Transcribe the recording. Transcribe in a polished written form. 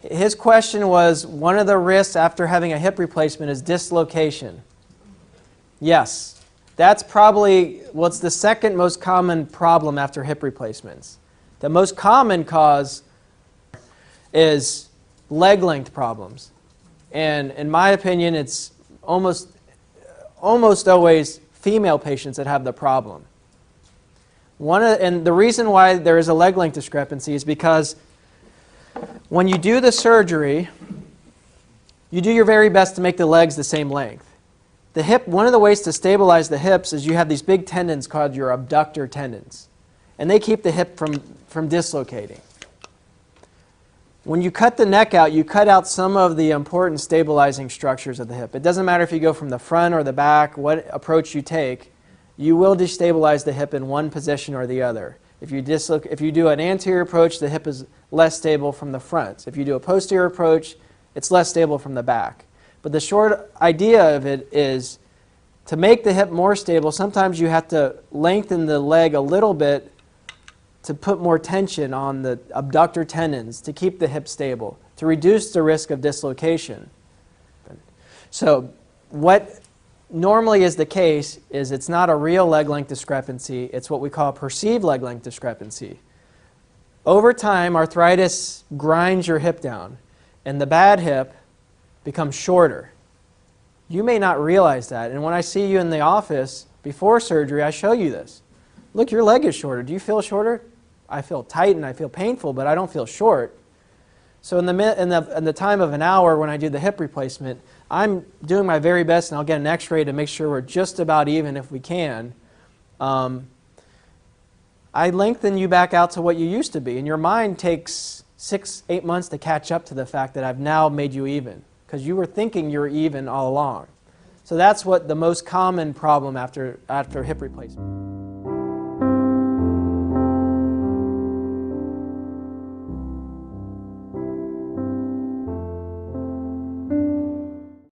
His question was, one of the risks after having a hip replacement is dislocation. Yes. That's probably what's the second most common problem after hip replacements. The most common cause is leg length problems. And in my opinion, it's almost always female patients that have the problem. And the reason why there is a leg length discrepancy is because when you do the surgery, you do your very best to make the legs the same length. The hip, one of the ways to stabilize the hips is you have these big tendons called your abductor tendons. And they keep the hip from dislocating. When you cut the neck out, you cut out some of the important stabilizing structures of the hip. It doesn't matter if you go from the front or the back, what approach you take, you will destabilize the hip in one position or the other. If you do an anterior approach, the hip is less stable from the front. If you do a posterior approach, it's less stable from the back. But the short idea of it is to make the hip more stable, sometimes you have to lengthen the leg a little bit to put more tension on the abductor tendons to keep the hip stable, to reduce the risk of dislocation. So what normally is the case is it's not a real leg length discrepancy, it's what we call a perceived leg length discrepancy. Over time, arthritis grinds your hip down, and the bad hip becomes shorter. You may not realize that, and when I see you in the office before surgery, I show you this. Look, your leg is shorter. Do you feel shorter? I feel tight and I feel painful, but I don't feel short. So in the time of an hour when I do the hip replacement, I'm doing my very best, and I'll get an x-ray to make sure we're just about even if we can. I lengthen you back out to what you used to be, and your mind takes 6-8 months to catch up to the fact that I've now made you even, because you were thinking you were even all along. So that's what the most common problem after hip replacement.